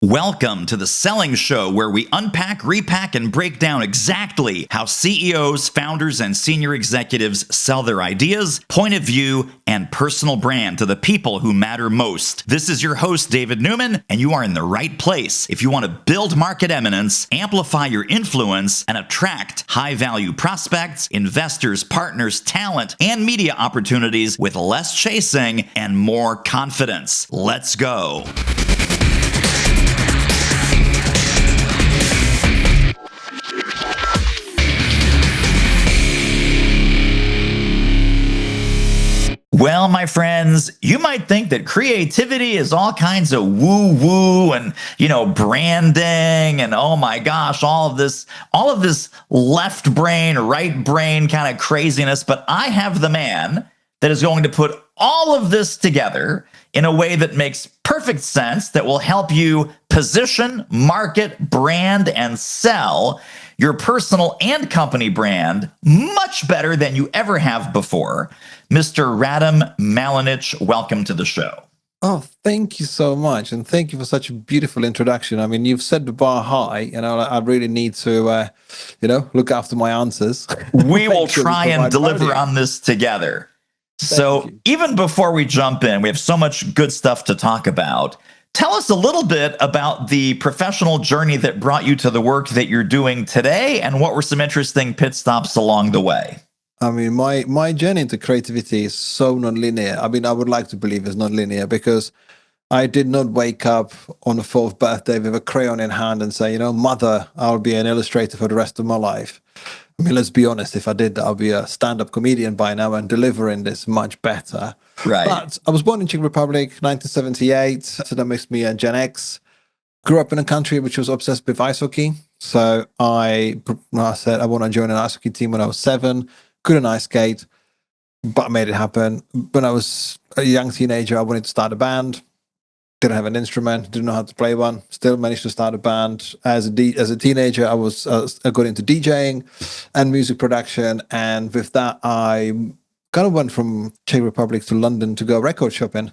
Welcome to the Selling Show, where we unpack, repack, and break down exactly how CEOs, founders, and senior executives sell their ideas, point of view, and personal brand to the people who matter most. This is your host, David Newman, and you are in the right place if you want to build market eminence, amplify your influence, and attract high-value prospects, investors, partners, talent, and media opportunities with less chasing and more confidence. Let's go. Well, my friends, you might think that creativity is all kinds of woo-woo and, branding and, oh my gosh, all of this left brain, right brain kind of craziness. But I have the man that is going to put all of this together in a way that makes perfect sense, that will help you position, market, brand, and sell your personal and company brand much better than you ever have before. Mr. Radim Malinic, welcome to the show. Oh, thank you so much. And thank you for such a beautiful introduction. I mean, you've set the bar high, I really need to, look after my answers. We will try and deliver on this together. So even before we jump in, we have so much good stuff to talk about. Tell us a little bit about the professional journey that brought you to the work that you're doing today, and what were some interesting pit stops along the way? I mean, my journey into creativity is so nonlinear. I mean, I would like to believe it's nonlinear, because I did not wake up on the 4th birthday with a crayon in hand and say, Mother, I'll be an illustrator for the rest of my life. I mean, let's be honest, if I did, I'll be a stand-up comedian by now and delivering this much better. Right. But I was born in Czech Republic, 1978, so that makes me a Gen X. Grew up in a country which was obsessed with ice hockey. So I said I want to join an ice hockey team when I was 7. Couldn't ice skate, but I made it happen. When I was a young teenager, I wanted to start a band. Didn't have an instrument, didn't know how to play one. Still managed to start a band. As a teenager, I got into DJing and music production, and with that, I kind of went from Czech Republic to London to go record shopping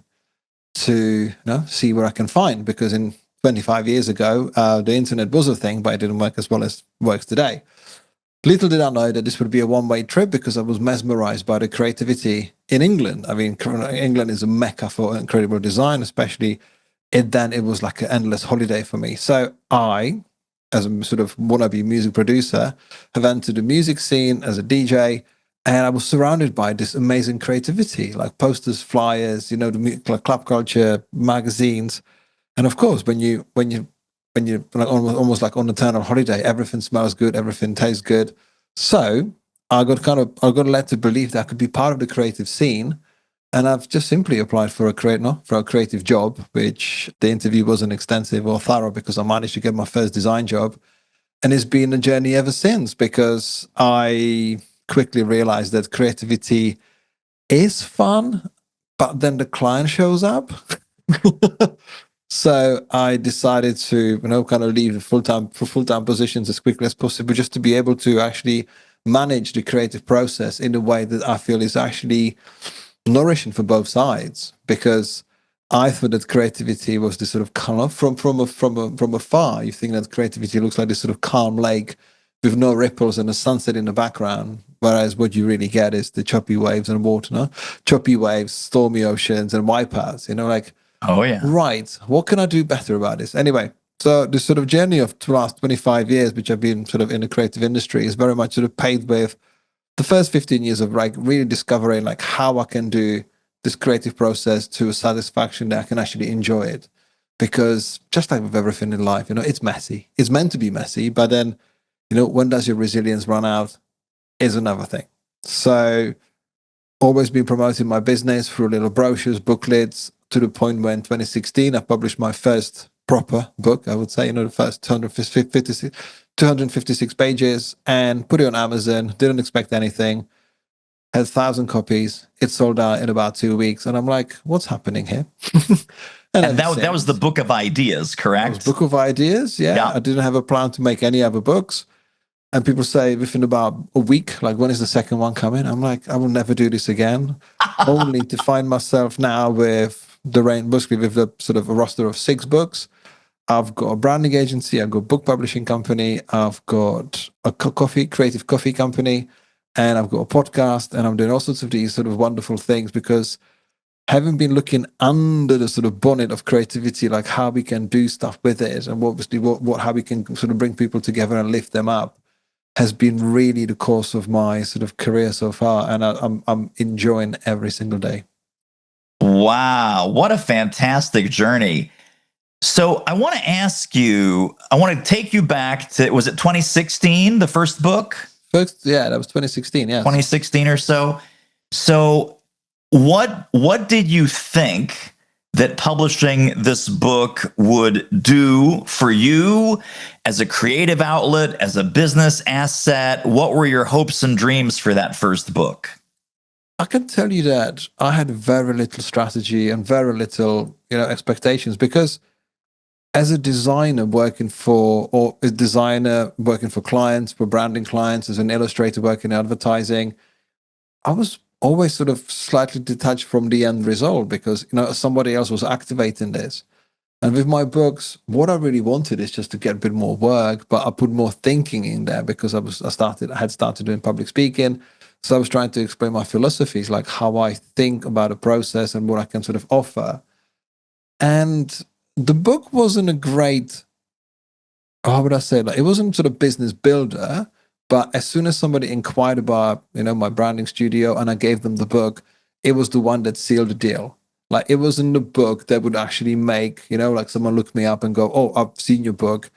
to see where I can find. Because in 25 years ago, the internet was a thing, but it didn't work as well as it works today. Little did I know that this would be a one-way trip, because I was mesmerized by the creativity in England. I mean, England is a mecca for incredible design, especially. It was like an endless holiday for me. So I, as a sort of wannabe music producer, have entered the music scene as a DJ, and I was surrounded by this amazing creativity, like posters, flyers, the club culture, magazines, and of course, when you like almost like on eternal holiday, everything smells good, everything tastes good. So I got led to believe that I could be part of the creative scene. And I've just simply applied for a creative job, which the interview wasn't extensive or thorough, because I managed to get my first design job. And it's been a journey ever since, because I quickly realized that creativity is fun, but then the client shows up. So I decided to, kind of leave the full-time positions as quickly as possible, just to be able to actually manage the creative process in a way that I feel is actually nourishing for both sides. Because I thought that creativity was this sort of calm from afar. You think that creativity looks like this sort of calm lake with no ripples and a sunset in the background, whereas what you really get is the choppy waves and water, choppy waves, stormy oceans, and wipeouts. Oh yeah, right. What can I do better about this? Anyway, so this sort of journey of the last 25 years, which I've been sort of in the creative industry, is very much sort of paved with the first 15 years of really discovering how I can do this creative process to a satisfaction that I can actually enjoy it. Because just like with everything in life, it's messy. It's meant to be messy, but then, when does your resilience run out is another thing. So always been promoting my business through little brochures, booklets, to the point where in 2016, I published my first proper book, I would say, the first 256 pages, and put it on Amazon. Didn't expect anything. Had 1,000 copies. It sold out in about 2 weeks. And I'm like, what's happening here? and that was the book of ideas, correct? Book of ideas, yeah. I didn't have a plan to make any other books. And people say within about a week, like, when is the second one coming? I'm like, I will never do this again. Only to find myself now with basically with the sort of a roster of 6 books. I've got a branding agency, I've got a book publishing company, I've got a creative coffee company, and I've got a podcast, and I'm doing all sorts of these sort of wonderful things because having been looking under the sort of bonnet of creativity, like how we can do stuff with it, and obviously how we can sort of bring people together and lift them up, has been really the course of my sort of career so far, and I'm enjoying every single day. Wow, what a fantastic journey. So I want to ask you, I want to take you back to, was it 2016, the first book? Yeah, that was 2016, yes. 2016 or so. So what did you think that publishing this book would do for you as a creative outlet, as a business asset? What were your hopes and dreams for that first book? I can tell you that I had very little strategy and very little, expectations, because as a designer working for clients, for branding clients, as an illustrator working in advertising, I was always sort of slightly detached from the end result because, somebody else was activating this. And with my books, what I really wanted is just to get a bit more work, but I put more thinking in there because I had started doing public speaking. So I was trying to explain my philosophies, like how I think about a process and what I can sort of offer. And the book wasn't a great, how would I say, like, it wasn't sort of business builder, but as soon as somebody inquired about, my branding studio and I gave them the book, it was the one that sealed the deal. Like, it wasn't the book that would actually make, like someone look me up and go, oh, I've seen your book,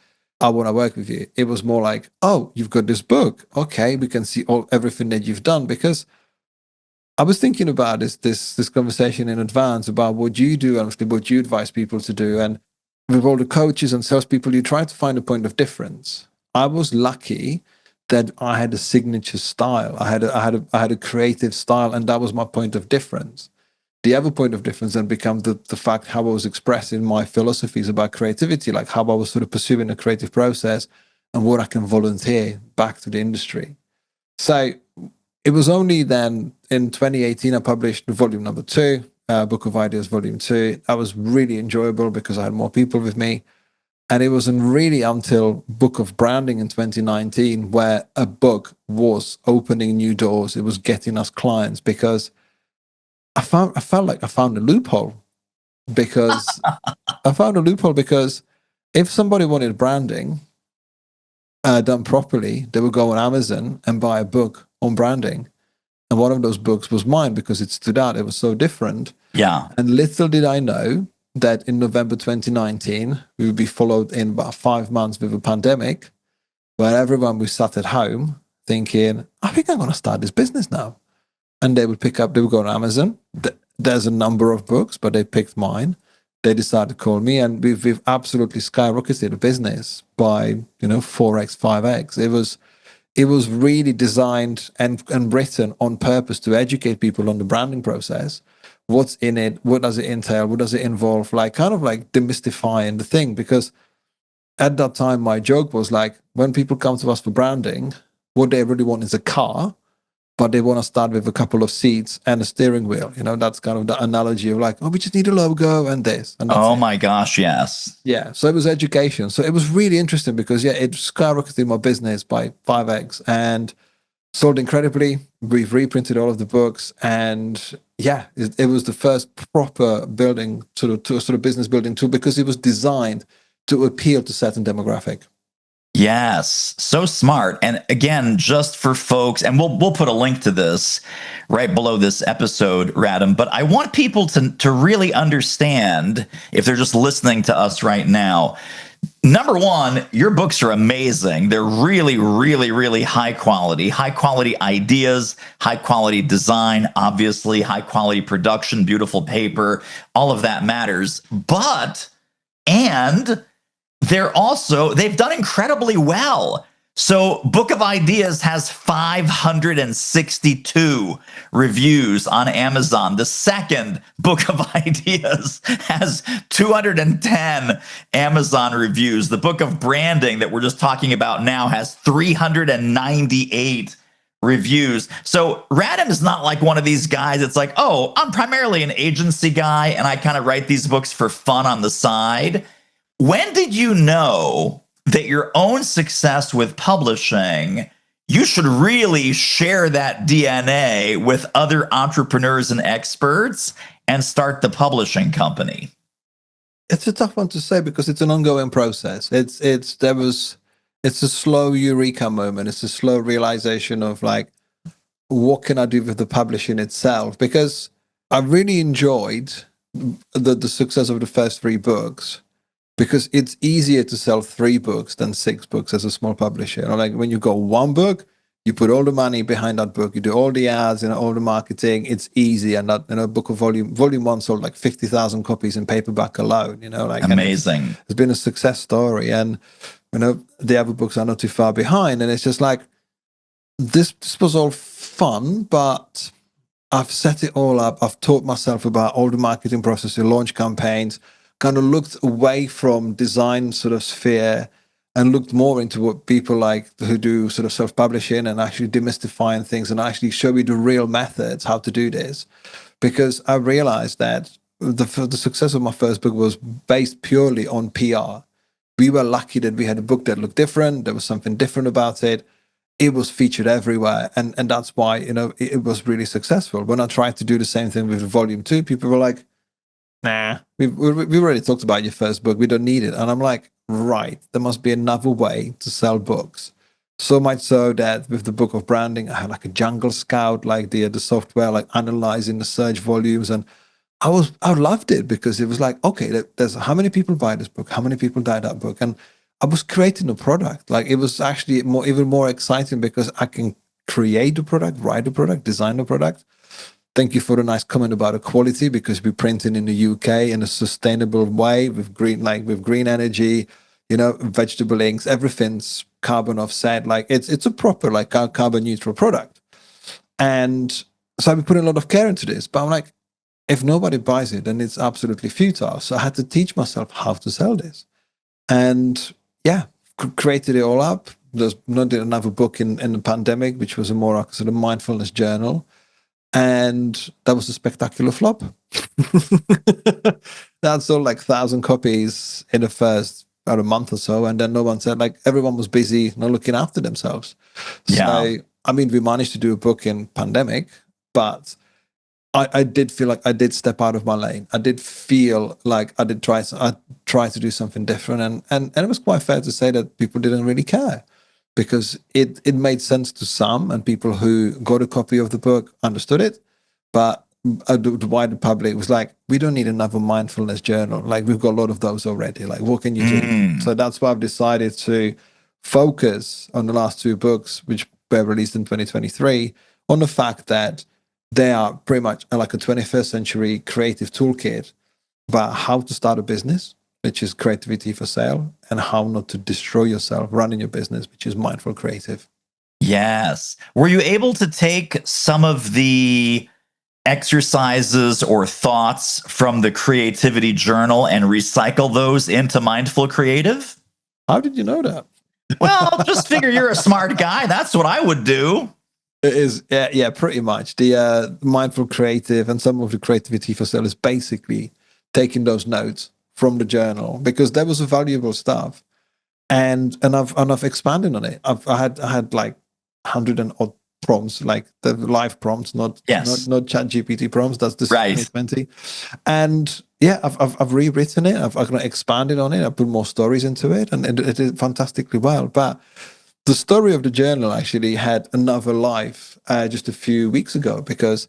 I want to work with you. It was more like, oh, you've got this book. Okay, we can see everything that you've done. Because I was thinking about this conversation in advance about what you do and what you advise people to do. And with all the coaches and salespeople, you try to find a point of difference. I was lucky that I had a signature style. I had a creative style, and that was my point of difference. The other point of difference then became the fact how I was expressing my philosophies about creativity, like how I was sort of pursuing a creative process and what I can volunteer back to the industry. So it was only then in 2018 I published volume number 2, Book of Ideas volume 2. That was really enjoyable because I had more people with me. And it wasn't really until Book of Branding in 2019 where a book was opening new doors. It was getting us clients because I felt like I found a loophole because if somebody wanted branding done properly, they would go on Amazon and buy a book on branding. And one of those books was mine because it stood out. It was so different. Yeah. And little did I know that in November 2019, we would be followed in about 5 months with a pandemic where everyone was sat at home thinking, I think I'm going to start this business now. And they would go on Amazon. There's a number of books, but they picked mine. They decided to call me, and we've absolutely skyrocketed the business by 4x, 5x. It was really designed and written on purpose to educate people on the branding process. What's in it? What does it entail? What does it involve? Like, kind of like demystifying the thing, because at that time my joke was like, when people come to us for branding, what they really want is a car, but they want to start with a couple of seats and a steering wheel. That's kind of the analogy of like, oh, we just need a logo and this. And that's my gosh, yes. Yeah. So it was education. So it was really interesting because, it skyrocketed my business by 5x and sold incredibly. We've reprinted all of the books. And it was the first proper building sort of business building tool because it was designed to appeal to certain demographic. Yes, so smart. And again, just for folks, and we'll put a link to this right below this episode, Radim, but I want people to really understand, if they're just listening to us right now, number one, your books are amazing. They're really, really, really high quality ideas, high quality design, obviously high quality production, beautiful paper, all of that matters. And they've done incredibly well. So Book of Ideas has 562 reviews on Amazon. The second Book of Ideas has 210 Amazon reviews. The Book of Branding that we're just talking about now has 398 reviews. So Radim is not like one of these guys that's like, oh, I'm primarily an agency guy and I kind of write these books for fun on the side. When did you know that your own success with publishing, you should really share that DNA with other entrepreneurs and experts and start the publishing company? It's a tough one to say because it's an ongoing process. It's a slow eureka moment. It's a slow realization of like, what can I do with the publishing itself? Because I really enjoyed the success of the first 3 books, because it's easier to sell 3 books than 6 books as a small publisher. Like when you got 1 book, you put all the money behind that book, you do all the ads and all the marketing. It's easy, and that book of volume 1 sold like 50,000 copies in paperback alone. Like Amazing. it's been a success story, and the other books are not too far behind. And it's just like this was all fun, but I've set it all up. I've taught myself about all the marketing process, the launch campaigns, kind of looked away from design sort of sphere and looked more into what people like who do sort of self-publishing and actually demystifying things and actually show you the real methods, how to do this. Because I realized that the success of my first book was based purely on PR. We were lucky that we had a book that looked different. There was something different about it. It was featured everywhere. And that's why, it was really successful. When I tried to do the same thing with volume 2, people were like, nah, we already talked about your first book. We don't need it. And I'm like, right, there must be another way to sell books. So much so that with the book of branding, I had like a jungle scout, like the software, like analyzing the search volumes. And I loved it because it was like, okay, there's how many people buy this book? How many people buy that book? And I was creating a product. Like it was actually even more exciting because I can create the product, write the product, design the product. Thank you for the nice comment about the quality, because we're printing in the UK in a sustainable way with green energy, vegetable inks, everything's carbon offset. Like it's a proper like carbon neutral product. And so I've been putting a lot of care into this, but I'm like, if nobody buys it, then it's absolutely futile. So I had to teach myself how to sell this. And yeah, created it all up. There's not another book in the pandemic, which was a more sort of mindfulness journal. And that was a spectacular flop. That sold like 1,000 copies in the first about a month or so. And then no one said, like, everyone was busy not looking after themselves. Yeah. So, I mean, we managed to do a book in pandemic, but I did feel like I did step out of my lane. I did feel like I tried to do something different. And it was quite fair to say that people didn't really care, because it made sense to some, and people who got a copy of the book understood it. But the wider public was like, we don't need another mindfulness journal. Like, we've got a lot of those already. Like, what can you do? So that's why I've decided to focus on the last 2 books, which were released in 2023, on the fact that they are pretty much like a 21st century creative toolkit about how to start a business, which is creativity for sale, and how not to destroy yourself running your business, which is mindful creative. Yes. Were you able to take some of the exercises or thoughts from the creativity journal and recycle those into mindful creative? How did you know that? Well, just figure you're a smart guy. That's what I would do. It is, yeah, pretty much. The mindful creative and some of the creativity for sale is basically taking those notes from the journal, because there was a valuable stuff, and I've expanded on it. I had like 100 and odd prompts, like the live prompts, not chat GPT prompts. That's the 2020. And yeah, I've rewritten it. I've kind of expanded on it. I put more stories into it, and it did fantastically well. But the story of the journal actually had another life just a few weeks ago, because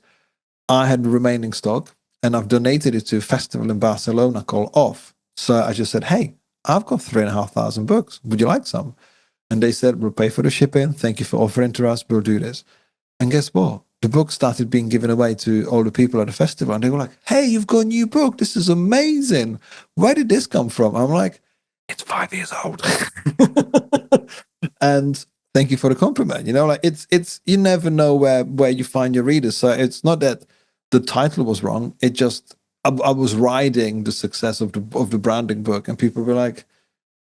I had remaining stock and I've donated it to a festival in Barcelona called Off. So I just said, hey, I've got 3,500 books. Would you like some? And they said, we'll pay for the shipping. Thank you for offering to us. We'll do this. And guess what? The book started being given away to all the people at the festival. And they were like, hey, you've got a new book. This is amazing. Where did this come from? I'm like, it's 5 years old. And thank you for the compliment. Like it's you never know where you find your readers. So it's not that the title was wrong. It just I was riding the success of the branding book, and people were like,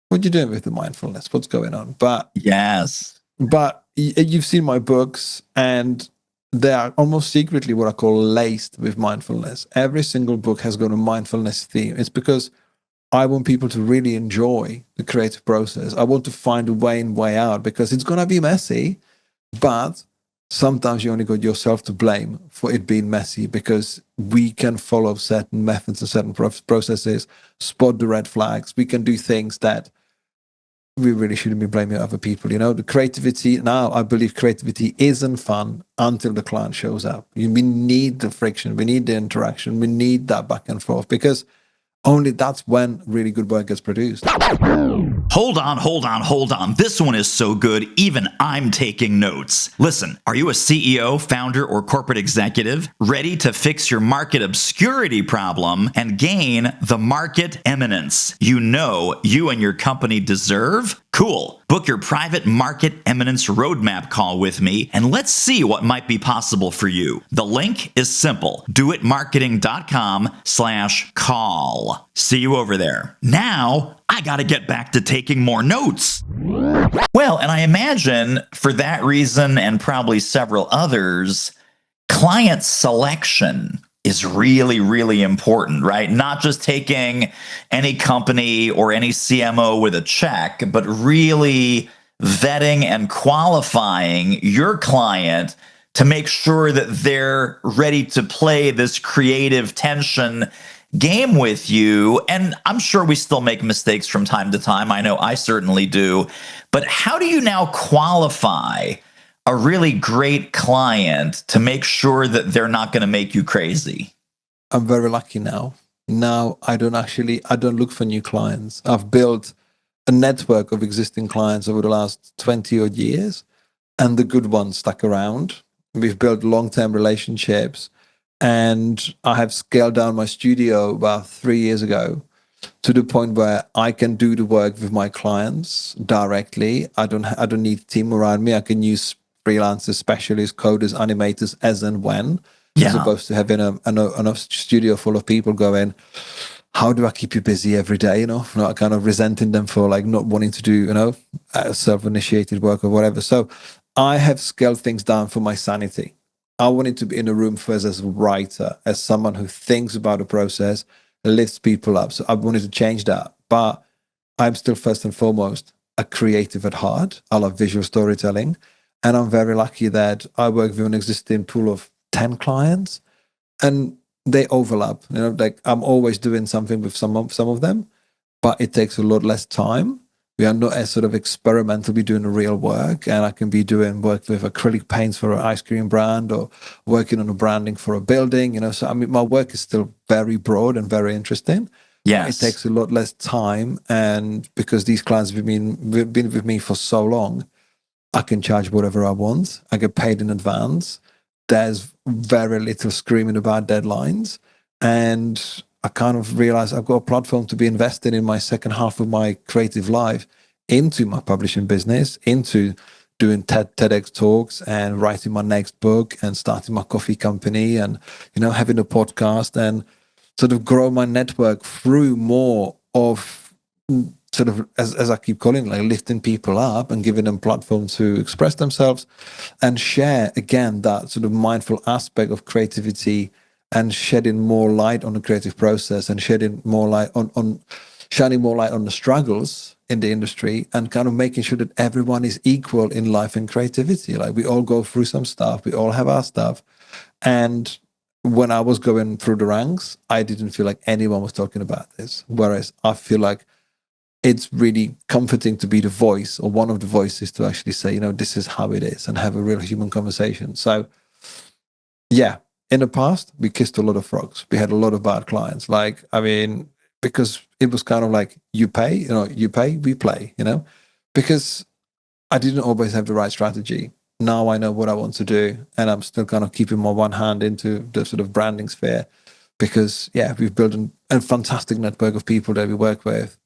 what are you doing with the mindfulness? What's going on? But you've seen my books, and they are almost secretly what I call laced with mindfulness. Every single book has got a mindfulness theme. It's because I want people to really enjoy the creative process. I want to find a way in, way out, because it's going to be messy, but sometimes you only got yourself to blame for it being messy, because we can follow certain methods and certain processes, spot the red flags. We can do things that we really shouldn't be blaming other people. The creativity now, I believe creativity isn't fun until the client shows up. We need the friction, we need the interaction, we need that back and forth, because only that's when really good work gets produced. Hold on. This one is so good, even I'm taking notes. Listen, are you a CEO, founder, or corporate executive ready to fix your market obscurity problem and gain the market eminence you know you and your company deserve? Cool. Book your private Market Eminence Roadmap call with me, and let's see what might be possible for you. The link is simple. doitmarketing.com/call. See you over there. Now, I gotta get back to taking more notes. Well, and I imagine for that reason and probably several others, client selection is really, really important, right? Not just taking any company or any CMO with a check, but really vetting and qualifying your client to make sure that they're ready to play this creative tension game with you. And I'm sure we still make mistakes from time to time. I know I certainly do. But how do you now qualify a really great client to make sure that they're not going to make you crazy? I'm very lucky now. Now I don't look for new clients. I've built a network of existing clients over the last 20 odd years, and the good ones stuck around. We've built long-term relationships, and I have scaled down my studio about 3 years ago to the point where I can do the work with my clients directly. I don't need a team around me. I can use freelancers, specialists, coders, animators as and when, as opposed to having a studio full of people going, how do I keep you busy every day? Not kind of resenting them for like not wanting to do, self-initiated work or whatever. So I have scaled things down for my sanity. I wanted to be in a room first as a writer, as someone who thinks about the process, lifts people up. So I wanted to change that. But I'm still first and foremost a creative at heart. I love visual storytelling. And I'm very lucky that I work with an existing pool of 10 clients, and they overlap. Like I'm always doing something with some of them, but it takes a lot less time. We are not as sort of experimental, be doing real work, and I can be doing work with acrylic paints for an ice cream brand or working on a branding for a building. So I mean, my work is still very broad and very interesting. Yes. It takes a lot less time, and because these clients have been with me for so long, I can charge whatever I want. I get paid in advance. There's very little screaming about deadlines. And I kind of realized I've got a platform to be investing in my second half of my creative life into my publishing business, into doing TEDx talks and writing my next book and starting my coffee company and, having a podcast and sort of grow my network through more of sort of, as I keep calling it, like lifting people up and giving them platform to express themselves and share, again, that sort of mindful aspect of creativity and shedding more light on the creative process and shedding more light on shining more light on the struggles in the industry and kind of making sure that everyone is equal in life and creativity. Like we all go through some stuff, we all have our stuff. And when I was going through the ranks, I didn't feel like anyone was talking about this. Whereas I feel like it's really comforting to be the voice or one of the voices to actually say, this is how it is and have a real human conversation. So yeah, in the past, we kissed a lot of frogs. We had a lot of bad clients. Like, I mean, because it was kind of like, you pay, we play, because I didn't always have the right strategy. Now I know what I want to do, and I'm still kind of keeping my one hand into the sort of branding sphere because, yeah, we've built a fantastic network of people that we work with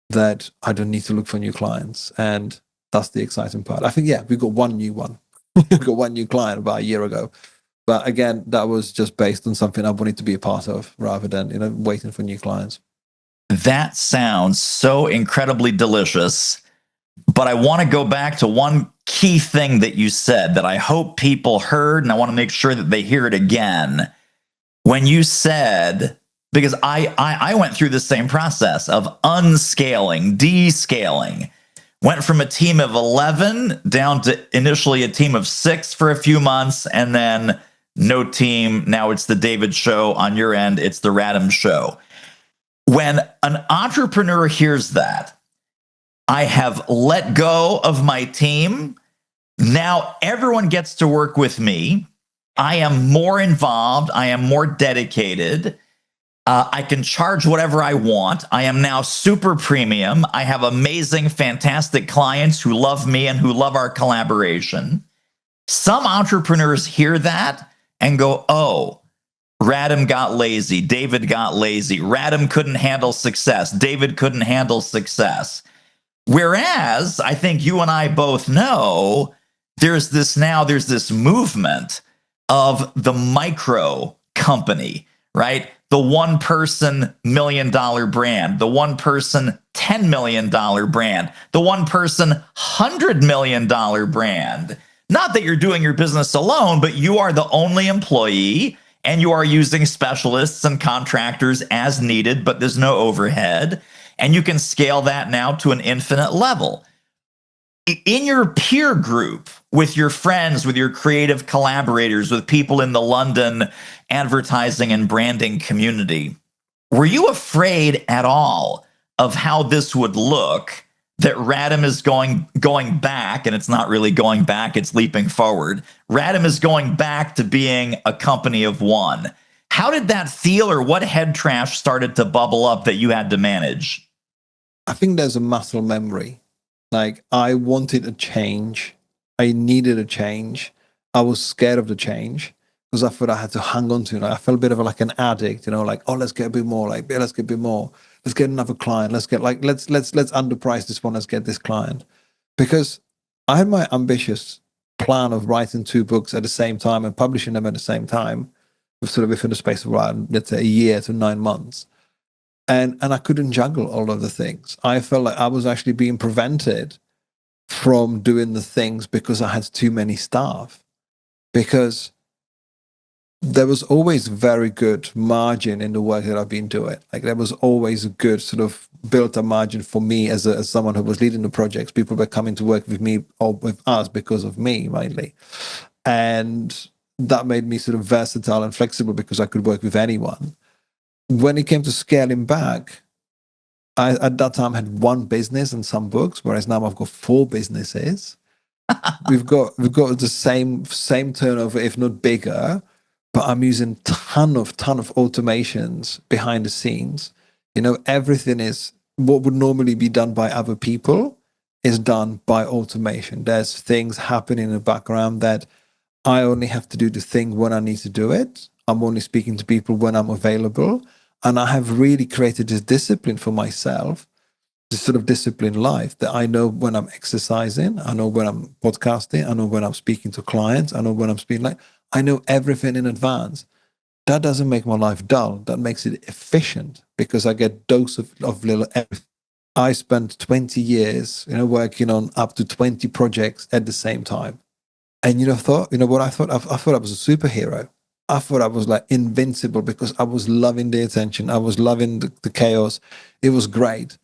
that I don't need to look for new clients. And that's the exciting part. I think, yeah, we got one new one. We got one new client about a year ago. But again, that was just based on something I wanted to be a part of rather than, waiting for new clients. That sounds so incredibly delicious. But I want to go back to one key thing that you said that I hope people heard, and I want to make sure that they hear it again. When you said because I went through the same process of unscaling, descaling. Went from a team of 11 down to initially a team of 6 for a few months, and then no team. Now it's the David show. On your end, it's the Radim show. When an entrepreneur hears that, I have let go of my team. Now everyone gets to work with me. I am more involved. I am more dedicated. I can charge whatever I want. I am now super premium. I have amazing, fantastic clients who love me and who love our collaboration. Some entrepreneurs hear that and go, oh, Radim got lazy. David got lazy. Radim couldn't handle success. David couldn't handle success. Whereas I think you and I both know there's this movement of the micro company, right? The one person $1 million brand, the one person $10 million brand, the one person $100 million brand. Not that you're doing your business alone, but you are the only employee and you are using specialists and contractors as needed, but there's no overhead. And you can scale that now to an infinite level. In your peer group, with your friends, with your creative collaborators, with people in the London advertising and branding community, were you afraid at all of how this would look? That Radim is going back, and it's not really going back, it's leaping forward. Radim is going back to being a company of one. How did that feel, or what head trash started to bubble up that you had to manage? I think there's a muscle memory. Like, I wanted a change. I needed a change. I was scared of the change because I thought I had to hang on to it. I felt a bit of like an addict, like, oh, let's get a bit more. Like, let's get a bit more. Let's get another client. Let's underprice this one. Let's get this client. Because I had my ambitious plan of writing 2 books at the same time and publishing them at the same time, sort of within the space of around, let's say, a year to 9 months. And I couldn't juggle all of the things. I felt like I was actually being prevented from doing the things because I had too many staff. Because there was always very good margin in the work that I've been doing. Like, there was always a good sort of built a margin for me as someone who was leading the projects. People were coming to work with me or with us because of me, mainly. And that made me sort of versatile and flexible because I could work with anyone. When it came to scaling back, I at that time had 1 business and some books, whereas now I've got 4 businesses. we've got the same turnover, if not bigger, but I'm using ton of automations behind the scenes. Everything is what would normally be done by other people is done by automation. There's things happening in the background that I only have to do the thing when I need to do it. I'm only speaking to people when I'm available. And I have really created this discipline for myself, this sort of disciplined life, that I know when I'm exercising, I know when I'm podcasting, I know when I'm speaking to clients, I know when I'm speaking, like, I know everything in advance. That doesn't make my life dull. That makes it efficient because I get dose of little everything. I spent 20 years, working on up to 20 projects at the same time. And what I thought? I thought I was a superhero. I thought I was like invincible because I was loving the attention. I was loving the chaos. It was great.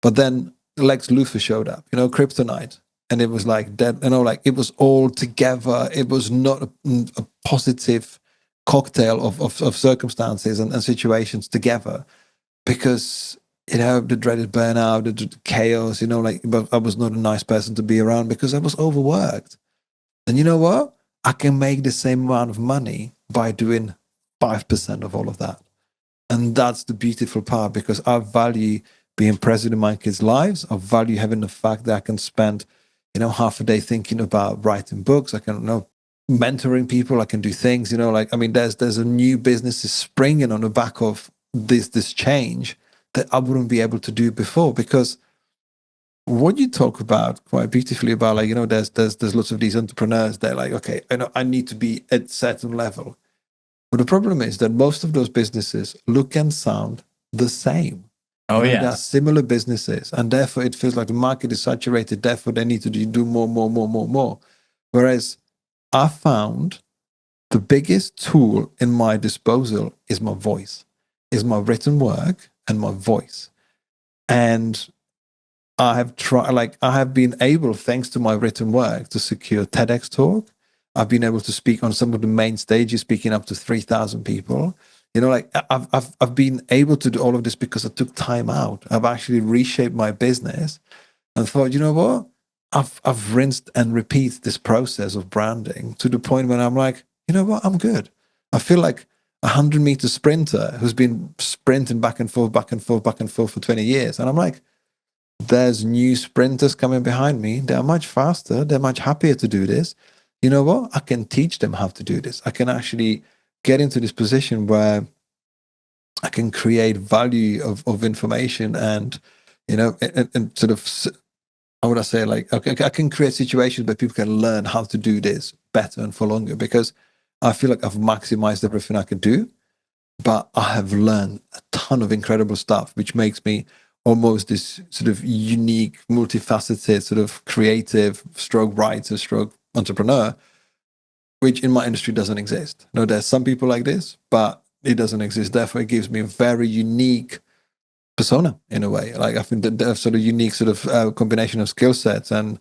But then Lex Luthor showed up, Kryptonite. And it was like that, like it was all together. It was not a positive cocktail of circumstances and situations together because, the dreaded burnout, the chaos, I was not a nice person to be around because I was overworked. And you know what? I can make the same amount of money by doing 5% of all of that. And that's the beautiful part because I value being present in my kids' lives. I value having the fact that I can spend, half a day thinking about writing books. I can, mentoring people. I can do things, there's a new business springing on the back of this change that I wouldn't be able to do before because what you talk about quite beautifully about, like, there's lots of these entrepreneurs. They're like, okay, I need to be at a certain level. But the problem is that most of those businesses look and sound the same. Oh, yeah. They're similar businesses. And therefore it feels like the market is saturated. Therefore they need to do more. Whereas I found the biggest tool in my disposal is my voice. is my written work and my voice. And I have been able, thanks to my written work, to secure TEDx talk. I've been able to speak on some of the main stages, speaking up to 3,000 people. I've been able to do all of this because I took time out. I've actually reshaped my business and thought, you know what? I've rinsed and repeated this process of branding to the point when I'm like, you know what? I'm good. I feel like a 100-meter sprinter who's been sprinting back and forth, back and forth, back and forth for 20 years. And I'm like, there's new sprinters coming behind me. They're much faster. They're much happier to do this. You know what? I can teach them how to do this. I can actually get into this position where I can create value of information and, and sort of, how would I say, like, okay, I can create situations where people can learn how to do this better and for longer, because I feel like I've maximized everything I can do, but I have learned a ton of incredible stuff, which makes me almost this sort of unique, multifaceted, sort of creative stroke writer, stroke entrepreneur, which in my industry doesn't exist. No, there's some people like this, but it doesn't exist. Therefore, it gives me a very unique persona in a way. Like, I think that there's sort of unique sort of combination of skill sets, and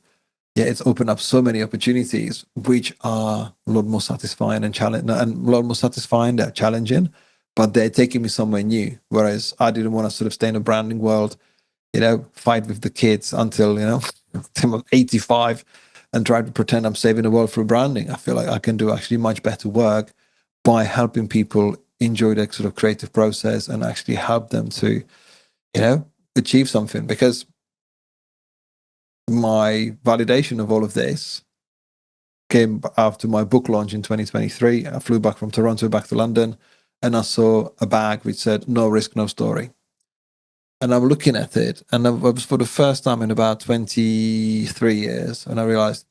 yeah, it's opened up so many opportunities, which are a lot more satisfying and they're challenging, but they're taking me somewhere new. Whereas I didn't want to sort of stay in the branding world, fight with the kids until, I'm 85 and try to pretend I'm saving the world through branding. I feel like I can do actually much better work by helping people enjoy that sort of creative process and actually help them to, achieve something. Because my validation of all of this came after my book launch in 2023. I flew back from Toronto back to London, and I saw a bag which said, "No risk, no story." And I'm looking at it, and it was for the first time in about 23 years, and I realized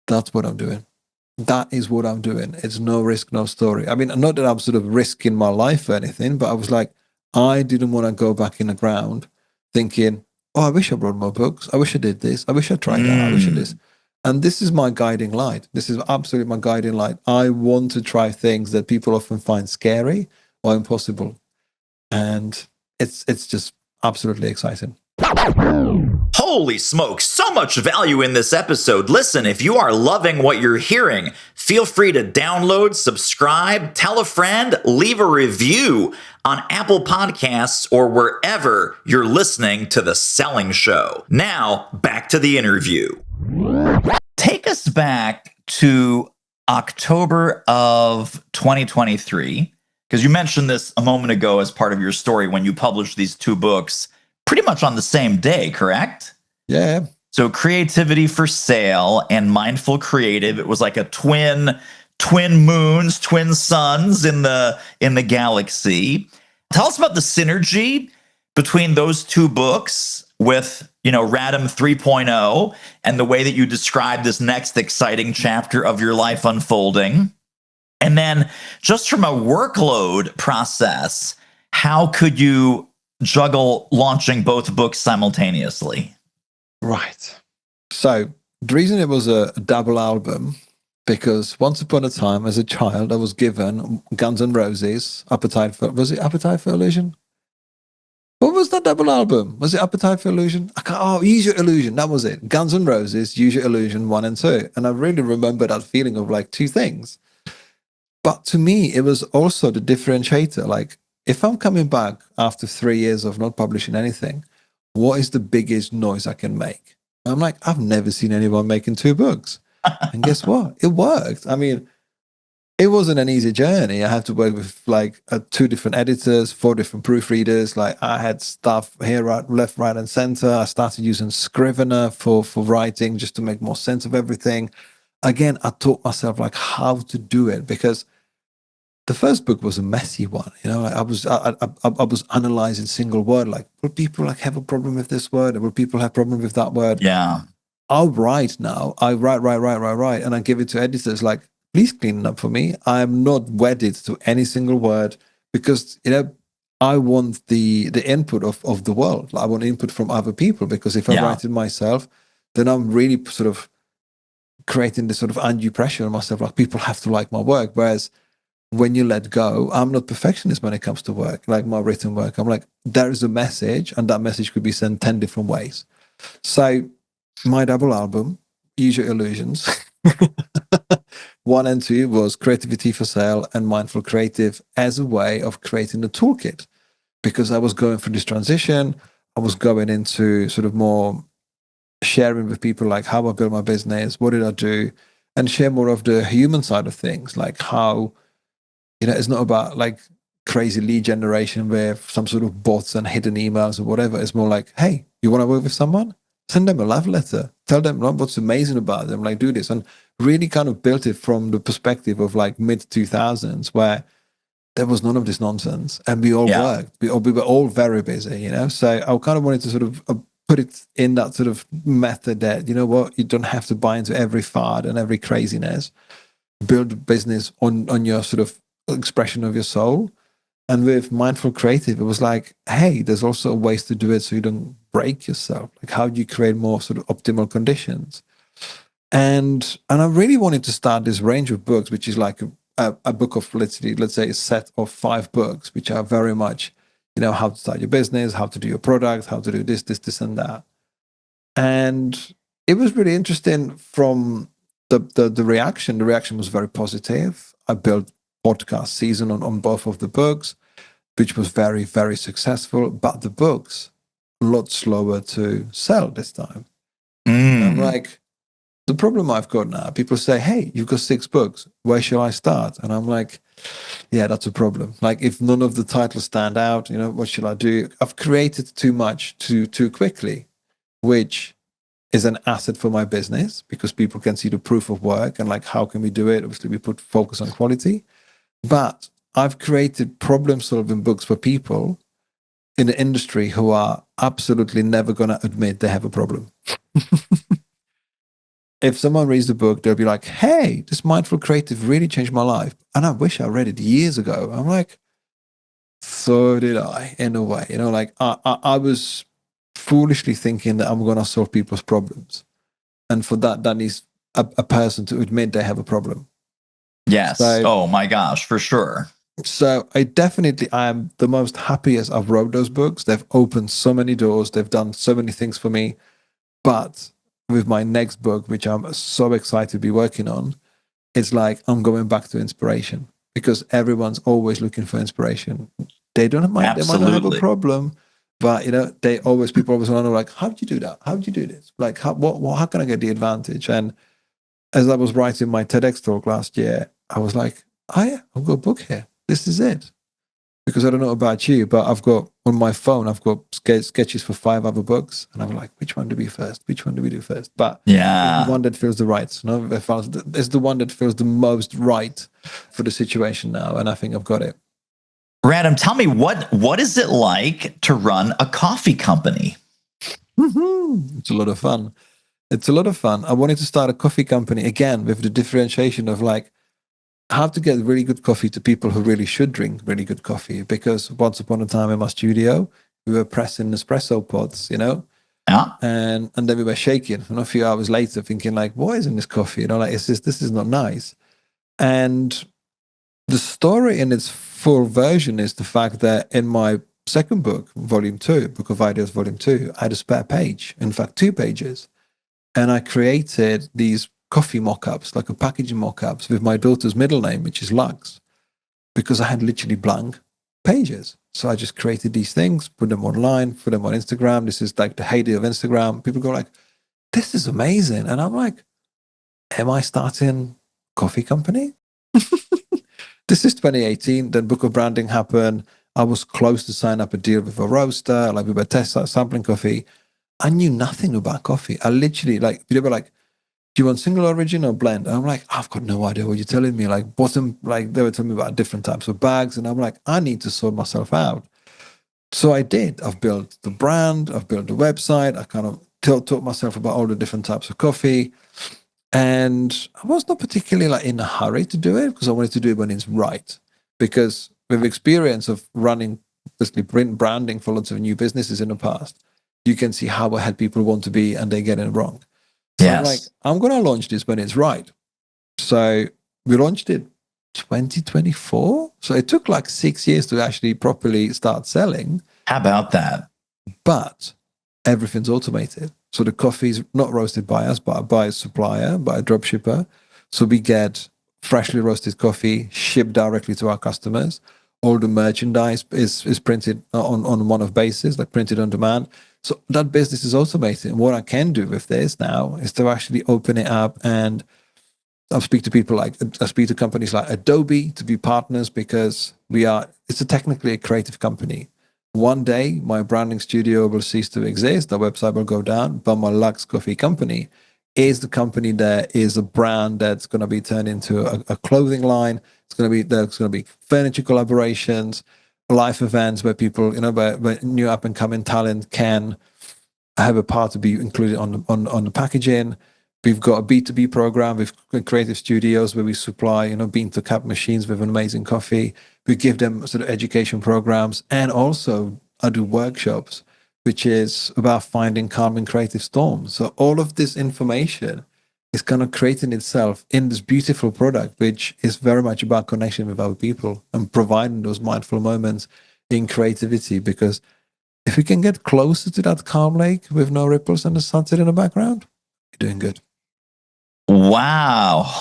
that's what I'm doing. That is what I'm doing. It's no risk, no story. I mean, not that I'm sort of risking my life or anything, but I was like, I didn't want to go back in the ground thinking, oh, I wish I wrote more books. I wish I did this. I wish I tried that. I wish I did this. And this is my guiding light. This is absolutely my guiding light. I want to try things that people often find scary or impossible. And it's just absolutely exciting. Holy smokes, so much value in this episode. Listen, if you are loving what you're hearing, feel free to download, subscribe, tell a friend, leave a review on Apple Podcasts or wherever you're listening to The Selling Show. Now, back to the interview. Take us back to October of 2023, because you mentioned this a moment ago as part of your story when you published these two books pretty much on the same day, correct? Yeah. So Creativity for Sale and Mindful Creative, it was like a twin moons, twin suns in the galaxy. Tell us about the synergy between those two books with, Radim 3.0 and the way that you describe this next exciting chapter of your life unfolding. And then just from a workload process, how could you juggle launching both books simultaneously? Right. So the reason it was a double album, because once upon a time as a child, I was given Guns N' Roses, was it Appetite for Illusion? What was that double album? Was it Appetite for Illusion? Use Your Illusion. That was it. Guns N' Roses, Use Your Illusion 1 and 2. And I really remember that feeling of like two things. But to me, it was also the differentiator. Like, if I'm coming back after 3 years of not publishing anything, what is the biggest noise I can make? I'm like, I've never seen anyone making two books. And guess what? It worked. I mean, it wasn't an easy journey. I had to work with like 2 different editors, 4 different proofreaders. Like, I had stuff here, right, left, right, and center. I started using Scrivener for writing just to make more sense of everything. Again, I taught myself like how to do it, because the first book was a messy one. I was analyzing single word. Like, will people like have a problem with this word? Or will people have a problem with that word? Yeah. I'll write now. I write. And I give it to editors like, please clean it up for me. I'm not wedded to any single word, because, I want the input of the world. I want input from other people, because if I write it myself, then I'm really sort of creating this sort of undue pressure on myself. Like, people have to like my work. Whereas when you let go, I'm not perfectionist when it comes to work, like my written work. I'm like, there is a message, and that message could be sent 10 different ways. So my double album, Use Your Illusions, 1 and 2 was Creativity for Sale and Mindful Creative as a way of creating a toolkit, because I was going through this transition. I was going into sort of more sharing with people like how I built my business, what did I do, and share more of the human side of things, like how, it's not about like crazy lead generation with some sort of bots and hidden emails or whatever. It's more like, hey, you want to work with someone? Send them a love letter. Tell them what's amazing about them. Like, do this. And really kind of built it from the perspective of like mid 2000s, where there was none of this nonsense, and we all Yeah. worked. We were all very busy, So I kind of wanted to sort of put it in that sort of method that, you know what, you don't have to buy into every fad and every craziness. Build a business on your sort of expression of your soul. And with Mindful Creative, it was like, hey, there's also ways to do it so you don't break yourself. Like, how do you create more sort of optimal conditions? And I really wanted to start this range of books, which is like a book of literally, let's say, a set of 5 books, which are very much, how to start your business, how to do your product, how to do this, and that. And it was really interesting from the reaction. The reaction was very positive. I built podcast season on both of the books, which was very, very successful. But the books, a lot slower to sell this time. I'm like, the problem I've got now, people say, hey, you've got 6 books. Where shall I start? And I'm like, yeah, that's a problem. Like, if none of the titles stand out, what should I do? I've created too much too quickly, which is an asset for my business because people can see the proof of work and like, how can we do it? Obviously, we put focus on quality. But I've created problem-solving books for people in the industry who are absolutely never going to admit they have a problem. If someone reads the book, they'll be like, hey, this Mindful Creative really changed my life. And I wish I read it years ago. I'm like, so did I, in a way. Like I was foolishly thinking that I'm going to solve people's problems. And for that needs a person to admit they have a problem. Yes. So, oh my gosh, for sure. So I am the most happiest I've wrote those books. They've opened so many doors. They've done so many things for me. But with my next book, which I'm so excited to be working on, it's like I'm going back to inspiration because everyone's always looking for inspiration. They don't mind. They might not have a problem, but people always want to know, like, how did you do that? How did you do this? Like, how can I get the advantage? And as I was writing my TEDx talk last year, I was like, oh yeah, I've got a book here. This is it. Because I don't know about you, but I've got on my phone, I've got sketches for 5 other books. And I'm like, which one do we first? Which one do we do first? But yeah, it's the one that feels the right. It's the one that feels the most right for the situation now. And I think I've got it. Radim, tell me, what is it like to run a coffee company? It's a lot of fun. It's a lot of fun. I wanted to start a coffee company again with the differentiation of like, how to get really good coffee to people who really should drink really good coffee. Because once upon a time in my studio, we were pressing espresso pods, Yeah. And then we were shaking. And a few hours later, thinking like, what is in this coffee? Like, this is not nice. And the story in its full version is the fact that in my second book, Volume 2, Book of Ideas, Volume 2, I had a spare page. In fact, 2 pages. And I created these coffee mock-ups, like a packaging mock-ups with my daughter's middle name, which is Lux, because I had literally blank pages. So I just created these things, put them online, put them on Instagram. This is like the heyday of Instagram. People go like, this is amazing. And I'm like, am I starting a coffee company? This is 2018. Then Book of Branding happened. I was close to sign up a deal with a roaster. Like we were sampling coffee. I knew nothing about coffee. I literally they were like, do you want single origin or blend? And I'm like, I've got no idea what you're telling me. Like bottom, like they were telling me about different types of bags. And I'm like, I need to sort myself out. So I did. I've built the brand. I've built the website. I kind of taught myself about all the different types of coffee. And I was not particularly like in a hurry to do it because I wanted to do it when it's right. Because with experience of running, basically branding for lots of new businesses in the past, you can see how ahead people want to be and they get it wrong. So Yes. I'm like, I'm going to launch this when it's right. So we launched it 2024. So it took like 6 years to actually properly start selling. How about that? But everything's automated. So the coffee is not roasted by us, but by a supplier, by a drop shipper. So we get freshly roasted coffee shipped directly to our customers. All the merchandise is printed on one of basis, like printed on demand. So that business is automated. And what I can do with this now is to actually open it up, and I speak to companies like Adobe to be partners, because it's technically a creative company. One day my branding studio will cease to exist, the website will go down, but my Lux Coffee company is the company that is a brand that's going to be turned into a clothing line. There's going to be furniture collaborations, live events where people, where new up and coming talent can have a part to be included on the packaging. We've got a B2B program with creative studios where we supply, bean to cup machines with amazing coffee. We give them sort of education programs, and also I do workshops, which is about finding calm in creative storms. So all of this information is kind of creating itself in this beautiful product, which is very much about connection with other people and providing those mindful moments in creativity. Because if we can get closer to that calm lake with no ripples and the sunset in the background, you're doing good. Wow.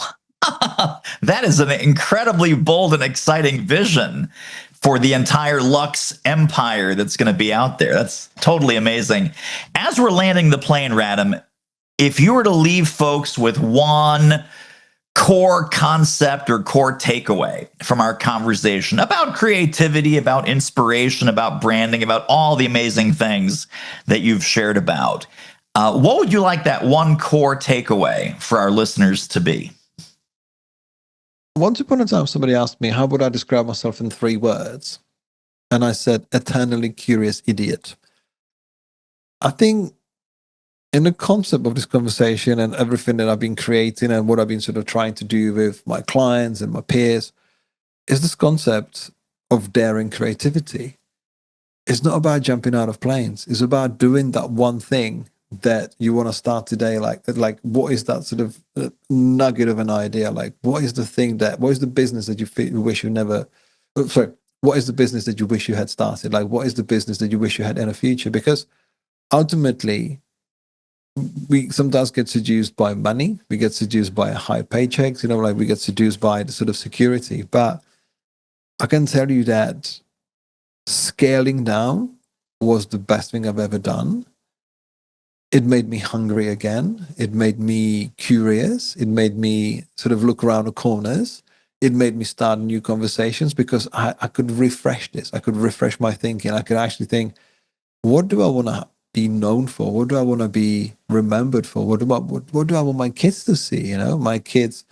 That is an incredibly bold and exciting vision for the entire Lux empire that's going to be out there. That's totally amazing. As we're landing the plane, Radim, if you were to leave folks with one core concept or core takeaway from our conversation about creativity, about inspiration, about branding, about all the amazing things that you've shared about, what would you like that one core takeaway for our listeners to be? Once upon a time, somebody asked me, how would I describe myself in 3 words? And I said, eternally curious idiot. I think in the concept of this conversation and everything that I've been creating and what I've been sort of trying to do with my clients and my peers is this concept of daring creativity. It's not about jumping out of planes. It's about doing that one thing that you want to start today. Like what is that sort of nugget of an idea? Like, what is the business that you wish you never, what is the business that you wish you had started? Like, what is the business that you wish you had in the future? Because ultimately, we sometimes get seduced by money. We get seduced by high paychecks, we get seduced by the sort of security. But I can tell you that scaling down was the best thing I've ever done. It made me hungry again. It made me curious. It made me sort of look around the corners. It made me start new conversations, because I could refresh this. I could refresh my thinking. I could actually think, what do I want to be known for? What do I want to be remembered for? What do I want my kids to see? My kids,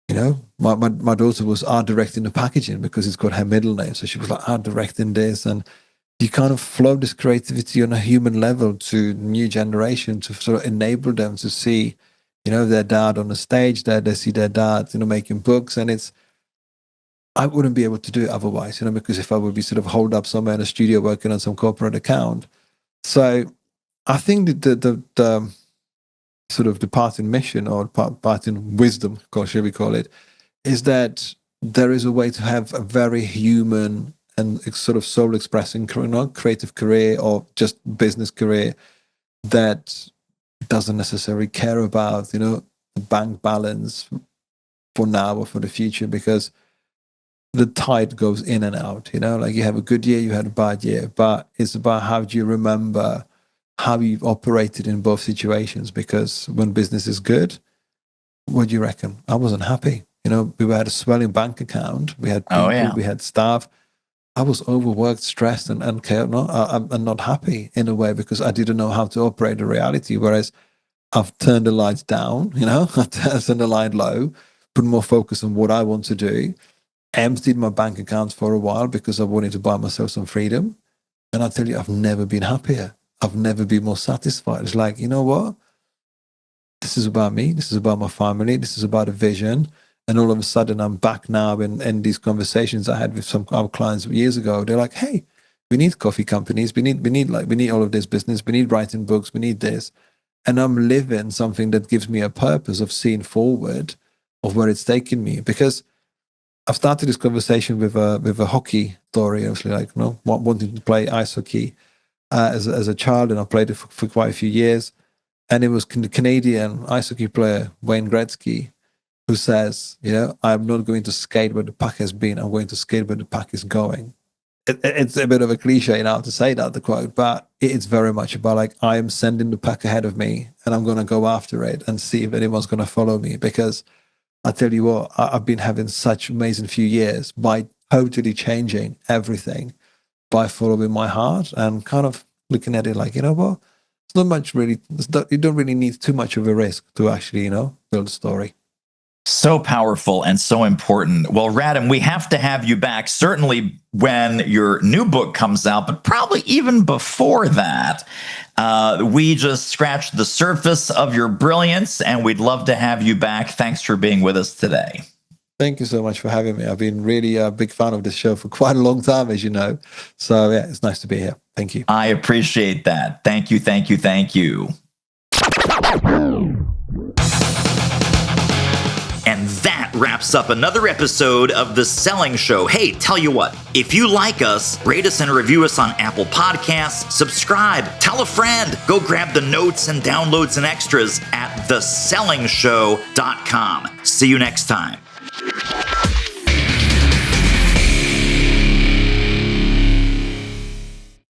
my daughter was art directing the packaging because it's got her middle name. So she was like art directing this, and you kind of flow this creativity on a human level to new generation to sort of enable them to see, their dad on the stage there. They see their dad, making books, and I wouldn't be able to do it otherwise, because if I would be sort of holed up somewhere in a studio working on some corporate account. So I think that the sort of departing mission or departing wisdom, shall we call it, is that there is a way to have a very human and sort of soul expressing creative career or just business career that doesn't necessarily care about, the bank balance for now or for the future, because the tide goes in and out, like you have a good year, you had a bad year, but it's about how do you remember how you've operated in both situations. Because when business is good, what do you reckon? I wasn't happy. We had a swelling bank account. We had people, we had staff. I was overworked, stressed, and chaotic. I'm not happy in a way, because I didn't know how to operate the reality. Whereas I've turned the lights down, I've turned the light low, put more focus on what I want to do, emptied my bank accounts for a while because I wanted to buy myself some freedom. And I tell you, I've never been happier. I've never been more satisfied. It's like, you know what? This is about me. This is about my family. This is about a vision. And all of a sudden, I'm back now in these conversations I had with some of our clients years ago. They're like, "Hey, we need coffee companies. We need all of this business. We need writing books. We need this." And I'm living something that gives me a purpose of seeing forward of where it's taking me. Because I've started this conversation with a hockey story, obviously, like, wanting to play ice hockey as a child, and I played it for quite a few years. And it was the Canadian ice hockey player Wayne Gretzky who says, I'm not going to skate where the puck has been. I'm going to skate where the puck is going. It's a bit of a cliche now to say that, the quote, but it's very much about like, I am sending the puck ahead of me and I'm going to go after it and see if anyone's going to follow me. Because I tell you what, I've been having such amazing few years by totally changing everything by following my heart and kind of looking at it like, what? It's not much really, you don't really need too much of a risk to actually, build a story. So powerful and so important. Well, Radim, we have to have you back, certainly when your new book comes out, but probably even before that. We just scratched the surface of your brilliance, and we'd love to have you back. Thanks for being with us today. Thank you so much for having me. I've been really a big fan of this show for quite a long time, as you know. So, yeah, it's nice to be here. Thank you. I appreciate that. Thank you, thank you, thank you. And that wraps up another episode of The Selling Show. Hey, tell you what, if you like us, rate us and review us on Apple Podcasts, subscribe, tell a friend, go grab the notes and downloads and extras at thesellingshow.com. See you next time.